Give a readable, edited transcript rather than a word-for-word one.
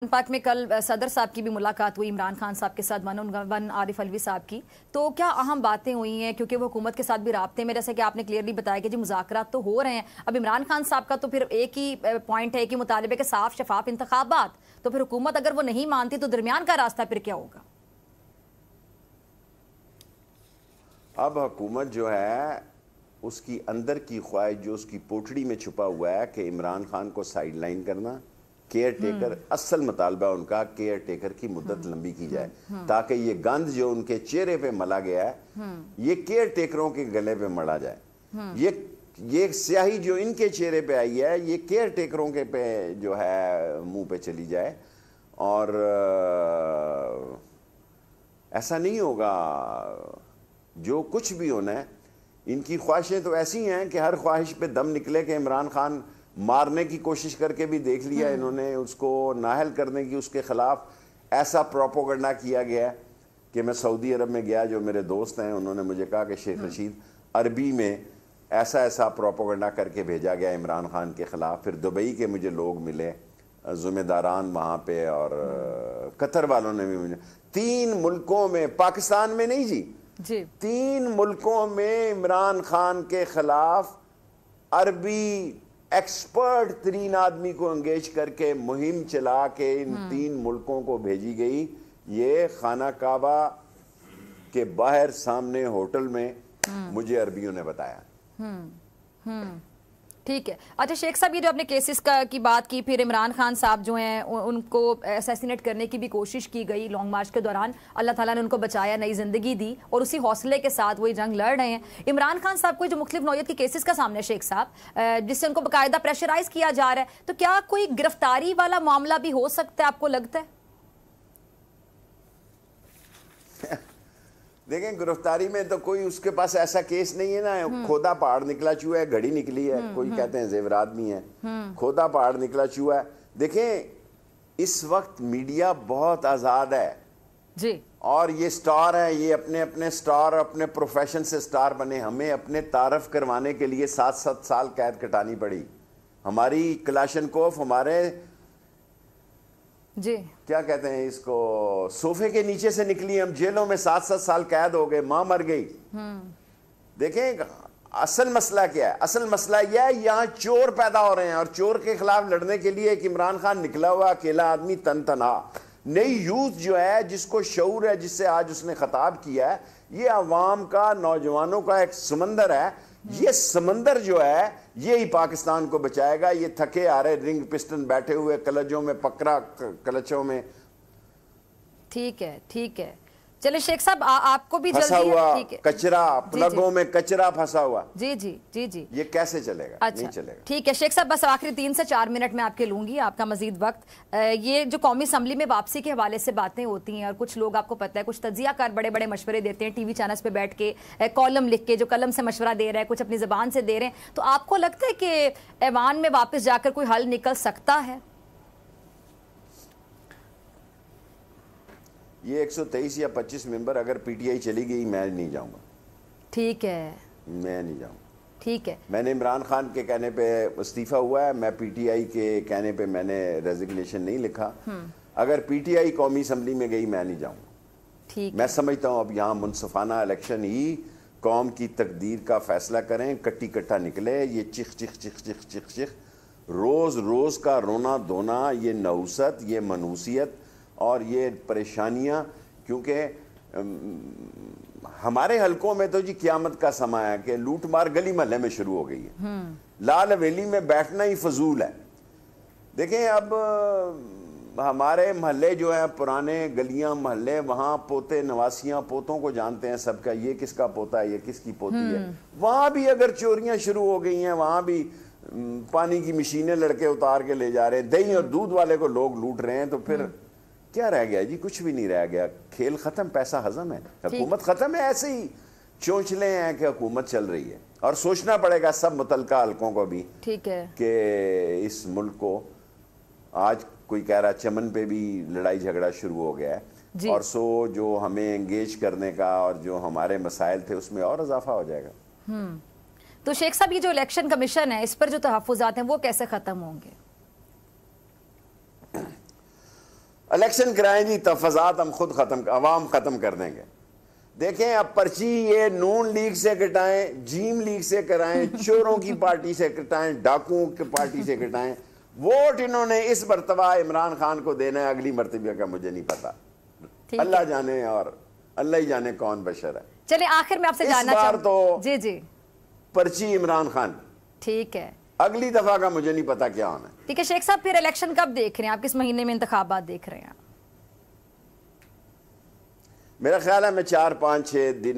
पाक में कल सदर साहब की भी मुलाकात हुई इमरान खान साहब के साथ, वन आरिफ अलवी साहब की। तो क्या अहम बातें हुई हैं, क्योंकि वो हुकूमत के साथ भी राब्ते में, जैसे कि आपने क्लियरली बताया कि जी मुज़ाकरात तो हो रहे हैं। अब इमरान खान साहब का तो फिर एक ही पॉइंट है कि मुतालिबे के साफ शफाफ इंतखाबात, तो फिर हुकूमत अगर वो नहीं मानती तो दरमियान का रास्ता फिर क्या होगा? अब हुकूमत जो है उसकी अंदर की ख्वाहिश जो उसकी पोटड़ी में छुपा हुआ है कि इमरान खान को साइड लाइन करना, केयर टेकर, असल मुतालबा उनका केयर टेकर की मुद्दत लंबी की जाए ताकि ये गंद जो उनके चेहरे पे मला गया है ये केयर टेकरों के गले पे मड़ा जाए। ये स्याही जो इनके चेहरे पे आई है ये केयर टेकरों के पे जो है मुंह पे चली जाए। और ऐसा नहीं होगा, जो कुछ भी होना है इनकी ख्वाहिशें तो ऐसी हैं कि हर ख्वाहिश पे दम निकले कि इमरान खान मारने की कोशिश करके भी देख लिया इन्होंने, उसको नाहल करने की उसके खिलाफ ऐसा प्रोपोगंडा किया गया कि मैं सऊदी अरब में गया, जो मेरे दोस्त हैं उन्होंने मुझे कहा कि शेख रशीद अरबी में ऐसा ऐसा प्रोपोगंडा करके भेजा गया इमरान खान के खिलाफ। फिर दुबई के मुझे लोग मिले ज़िम्मेदारान वहाँ पे, और कतर वालों ने भी मुझे 3 मुल्कों में, पाकिस्तान में नहीं जी, 3 मुल्कों में इमरान खान के खिलाफ अरबी एक्सपर्ट 3 आदमी को एंगेज करके मुहिम चला के इन 3 मुल्कों को भेजी गई। ये खाना काबा के बाहर सामने होटल में मुझे अरबियों ने बताया। ठीक है। अच्छा शेख साहब, ये जो आपने केसेस की बात की, फिर इमरान खान साहब जो हैं उनको असैसिनेट करने की भी कोशिश की गई लॉन्ग मार्च के दौरान, अल्लाह ताला ने उनको बचाया, नई जिंदगी दी और उसी हौसले के साथ वही जंग लड़ रहे हैं। इमरान खान साहब को जो मुख्तलिफ नौयत के केसेस का सामने शेख साहब, जिससे उनको बाकायदा प्रेशराइज किया जा रहा है, तो क्या कोई गिरफ्तारी वाला मामला भी हो सकता है, आपको लगता है? देखें, गिरफ्तारी में तो कोई उसके पास ऐसा केस नहीं है ना। खोदा पहाड़ निकला चूहा है, घड़ी निकली है, कोई कहते हैं जेवर आदमी है, खोदा पहाड़ निकला चूहा है। देखें, इस वक्त मीडिया बहुत आज़ाद है जी, और ये स्टार है, ये अपने अपने स्टार, अपने प्रोफेशन से स्टार बने। हमें अपने तारफ करवाने के लिए 7-7 साल कैद कटानी पड़ी। हमारी कलाशनकोफ हमारे जी क्या कहते हैं इसको, सोफे के नीचे से निकली। हम जेलों में 7-7 साल कैद हो गए, मां मर गई। देखें, असल मसला क्या है? असल मसला यह है यहाँ चोर पैदा हो रहे हैं और चोर के खिलाफ लड़ने के लिए एक इमरान खान निकला हुआ अकेला आदमी तनहा। नई यूथ जो है, जिसको शऊर है, जिससे आज उसने खिताब किया है, ये अवाम का, नौजवानों का एक समंदर है। ये समंदर जो है ये ही पाकिस्तान को बचाएगा। ये थके आ रहे रिंग पिस्टन बैठे हुए कलजों में पकड़ा, कलचों में। ठीक है, ठीक है। चलिए शेख साहब, आपको भी फंसा जल्दी हुआ ठीक है। कचरा, प्लगों में कचरा फंसा हुआ। जी जी जी जी, ये कैसे चलेगा? अच्छा, नहीं चलेगा। ठीक है शेख साहब, बस आखिरी 3 से 4 मिनट में आपके लूंगी, आपका मजीद वक्त। ये जो कौमी असम्बली में वापसी के हवाले से बातें होती हैं और कुछ लोग, आपको पता है, कुछ तजियाकार बड़े बड़े मशवरे देते हैं टीवी चैनल्स पे बैठ के, कॉलम लिख के, जो कलम से मशवरा दे रहा है, कुछ अपनी जबान से दे रहे हैं। तो आपको लगता है कि ऐवान में वापस जाकर कोई हल निकल सकता है? ये 123 या 25 मेंबर अगर पीटीआई चली गई, मैं नहीं जाऊंगा। ठीक है, मैं नहीं जाऊंगा। ठीक है। मैंने इमरान खान के कहने पे इस्तीफा हुआ है, मैं पीटीआई के कहने पे मैंने रेजिग्नेशन नहीं लिखा। अगर पीटीआई कौमी असम्बली में गई, मैं नहीं जाऊंगा। ठीक, मैं समझता हूं अब यहाँ मुनसफाना इलेक्शन ही कौम की तकदीर का फैसला करें। कट्टी कट्टा निकले, ये चिख चिख चिख चिख चिख चिख, रोज रोज का रोना धोना, ये नहुसत, ये मनूसियत और ये परेशानियां। क्योंकि हमारे हलकों में तो जी क़यामत का समय है कि लूट मार गली महल्ले में शुरू हो गई है। लाल हवेली में बैठना ही फजूल है। देखें, अब हमारे महल्ले जो हैं, पुराने गलियां महल्ले, वहाँ पोते नवासियां पोतों को जानते हैं सबका, ये किसका पोता है, ये किसकी पोती है। वहाँ भी अगर चोरियां शुरू हो गई हैं, वहाँ भी पानी की मशीनें लड़के उतार के ले जा रहे हैं, दही और दूध वाले को लोग लूट रहे हैं, तो फिर क्या रह गया जी? कुछ भी नहीं रह गया। खेल खत्म, पैसा हजम है, हुकूमत खत्म है। ऐसे ही चोंचले हैं कि हुकूमत चल रही है। और सोचना पड़ेगा सब मुतलका हलकों को भी, ठीक है, कि इस मुल्क को, आज कोई कह रहा चमन पे भी लड़ाई झगड़ा शुरू हो गया है, और सो जो हमें एंगेज करने का और जो हमारे मसाइल थे उसमें और इजाफा हो जाएगा। तो शेख साहब, ये जो इलेक्शन कमीशन है, इस पर जो तहफ्फुज़ात हैं वो कैसे खत्म होंगे? इलेक्शन कराएं जी, तफाजात हम खुद खत्म, अवाम खत्म कर देंगे। देखें अब पर्ची ये नून लीग से कटाएं, जीम लीग से कराएं, चोरों की पार्टी से कटाएं, डाकुओं की पार्टी से कटाएं, वोट इन्होंने इस मरतबा इमरान खान को देना है, अगली मरतबा का मुझे नहीं पता, अल्लाह जाने, और अल्लाह ही जाने कौन बशर है। चलिए आखिर में आपसे जानना चाहूँ तो जी जी पर्ची इमरान खान, ठीक है, अगली दफा का मुझे नहीं पता क्या होना। ठीक है शेख साहब, फिर इलेक्शन कब देख रहे हैं आप, किस महीने में इंतखाबात देख रहे हैं? मेरा ख्याल है मैं 4-5-6 दिन